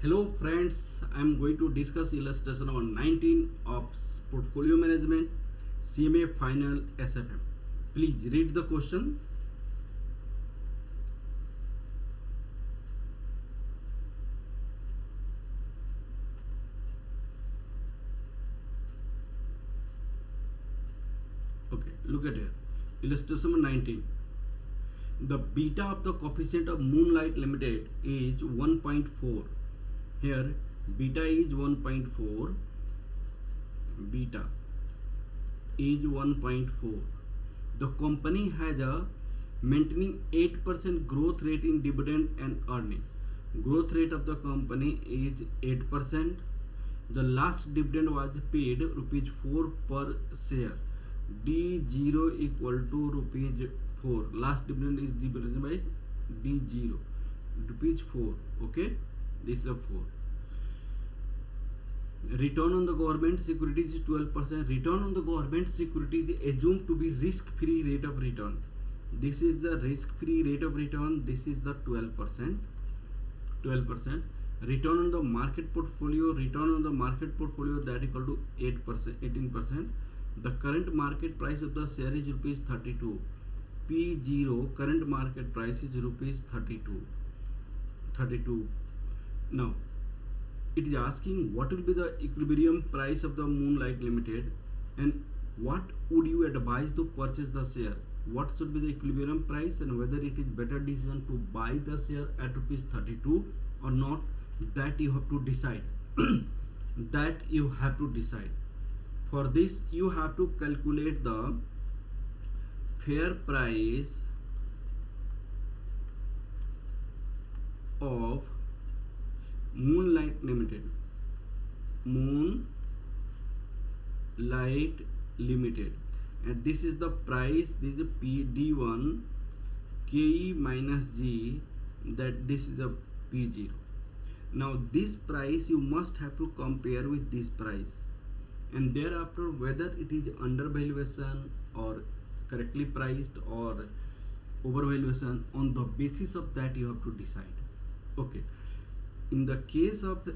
Hello friends, I am going to discuss illustration number 19 of portfolio management CMA final SFM. Please read the question. Okay, look at here. Illustration number 19. The beta of the coefficient of Moonlight Limited is 1.4. Here beta is 1.4. Beta is 1.4. The company has a maintaining 8% growth rate in dividend and earning. Growth rate of the company is 8%. The last dividend was paid rupees 4 per share. D0 equal to rupees 4. Last dividend is divided by D0 rupees 4. Okay, this is a 4. Return on the government securities is 12%. Return on the government securities is assumed to be risk-free rate of return. This is the risk-free rate of return. This is the 12%. 12%. Return on the market portfolio. Return on the market portfolio that equal to 8%, 18%. The current market price of the share is rupees 32. P0 current market price is rupees 32. 32. Now it is asking what will be the equilibrium price of the Moonlight Limited and what would you advise to purchase the share. What should be the equilibrium price and whether it is better decision to buy the share at rupees 32 or not, that you have to decide. That you have to decide. For this you have to calculate the fair price of Moonlight Limited. Moonlight Limited, and this is the price. This is PD1 KE minus G, that this is a P0. Now this price you must have to compare with this price, and thereafter whether it is undervaluation or correctly priced or overvaluation. On the basis of that you have to decide. Okay, in the case of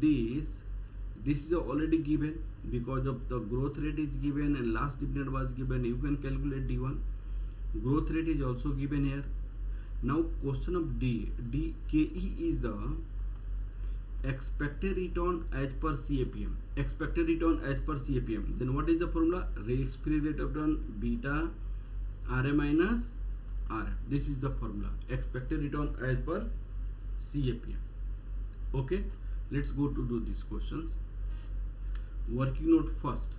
this is already given because of the growth rate is given and last dividend was given. You can calculate D1. Growth rate is also given here. Now question of DKE is the expected return as per CAPM. Expected return as per CAPM. Then what is the formula? Risk-free rate of return beta RA minus RF. This is the formula. Expected return as per CAPM. Okay, let's go to do these questions. Working note first.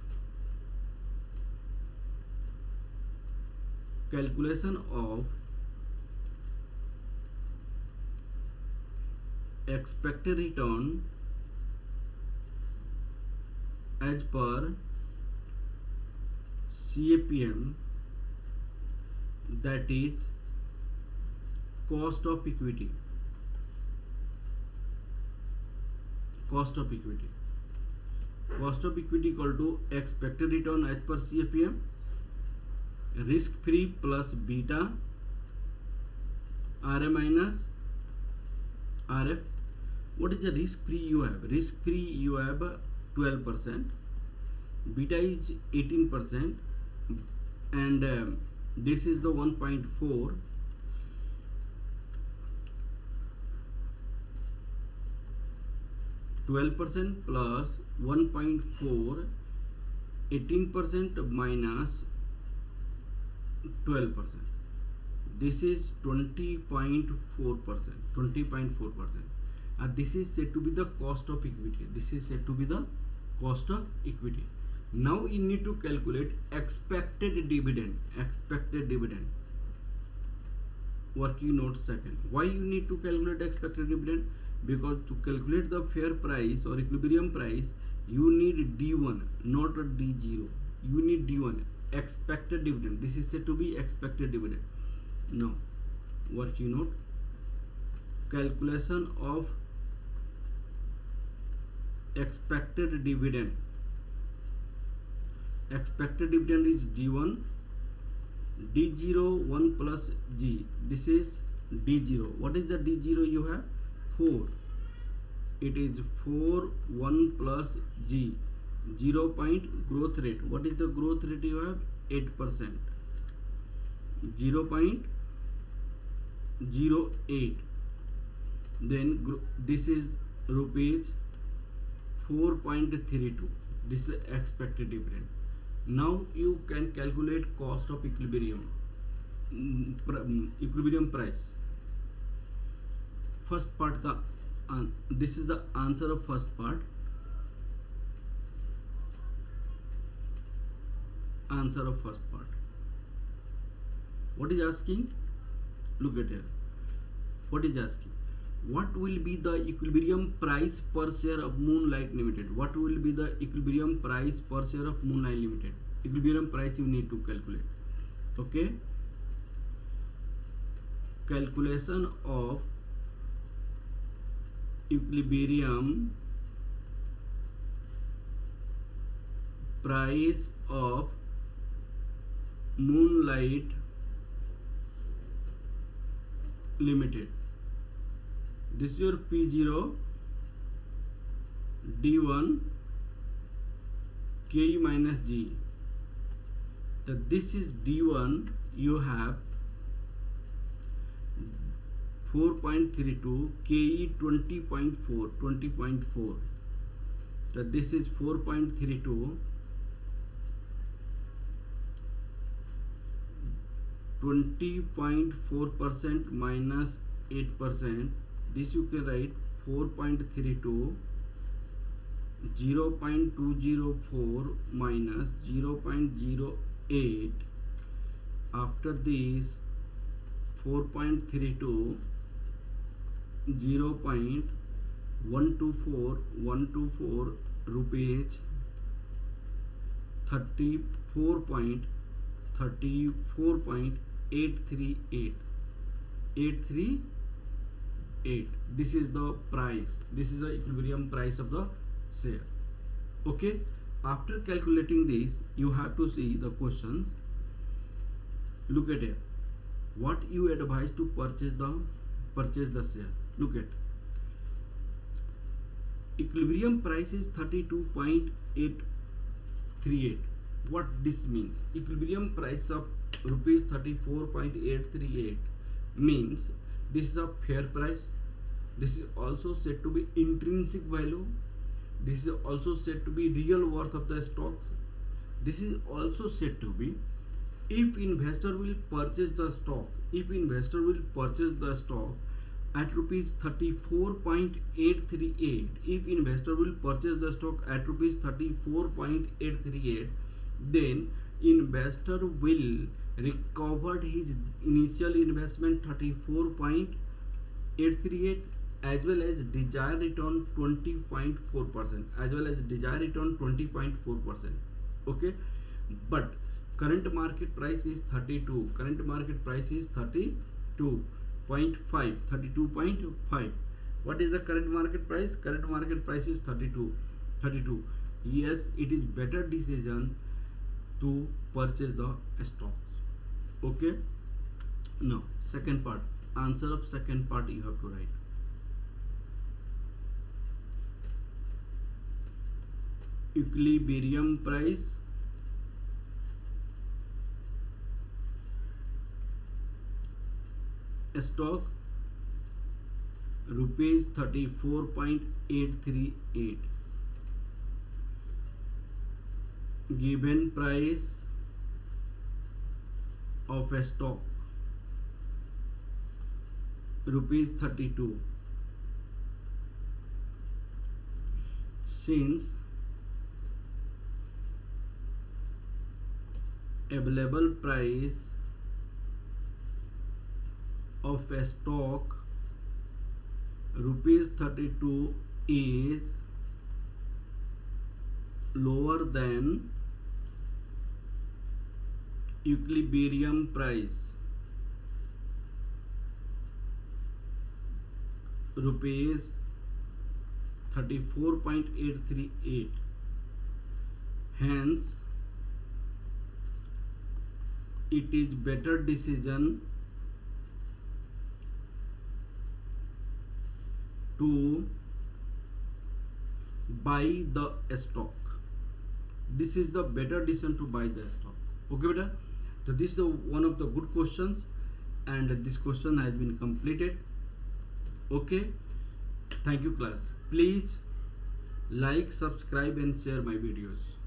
Calculation of expected return as per CAPM, that is cost of equity. Cost of equity. Cost of equity equal to expected return as per CAPM, risk free plus beta RA minus RF. What is the risk free you have? Risk free you have 12%, beta is 18%, and this is the 1.4. 12% plus 1.4, 18% minus 12%. This is 20.4%. 20.4%. And this is said to be the cost of equity. This is said to be the cost of equity. Now you need to calculate expected dividend. Expected dividend. Working note second. Why you need to calculate expected dividend? Because to calculate the fair price or equilibrium price you need D1, not a D0. You need D1, expected dividend. This is said to be expected dividend. Now working note, calculation of expected dividend. Expected dividend is D1, D0 1 plus G. This is D0. What is the D0 you have? 4. it is 4 1 plus G, 0 point growth rate. What is the growth rate you have? 8%. 0.08. Then this is rupees 4.32. This is expected dividend. Now you can calculate cost of equilibrium, equilibrium price. First part, this is the answer of first part. Answer of first part. What is asking? Look at here. What is asking? What will be the equilibrium price per share of Moonlight Limited? What will be the equilibrium price per share of Moonlight Limited? Equilibrium price you need to calculate. Okay. Calculation of equilibrium price of Moonlight Limited. This is your P0 D1 KE minus G. So this is D1, you have 4.32, KE 20.4. So this is 4.32, 20.4% minus 8%. This you can write 4.32, 0.204 minus 0.08. After this 4.32, 0.124 rupees 838. This is the price. This is the equilibrium price of the share. Okay. After calculating this, you have to see the questions. Look at here. What you advise to purchase the share? Look at equilibrium price is 32.838. What this means? Equilibrium price of rupees 34.838 means this is a fair price. This is also said to be intrinsic value. This is also said to be real worth of the stocks. This is also said to be if investor will purchase the stock. If investor will purchase the stock at rupees 34.838, if investor will purchase the stock at rupees 34.838, then investor will recover his initial investment 34.838 as well as desired return 20.4%, as well as desired return 20.4%. Okay, but current market price is 32. Current market price is 32.5. What is the current market price? Current market price is 32. Yes, it is better decision to purchase the stocks. Okay. Now second part, answer of second part you have to write. Equilibrium price stock rupees 34.838, given price of a stock rupees 32. Since available price of a stock rupees 32 is lower than equilibrium price rupees 34.838. Hence it is better decision to buy the stock. This is the better decision to buy the stock. Okay beta, so this is the one of the good questions, and this question has been completed. Okay, thank you class. Please like, subscribe and share my videos.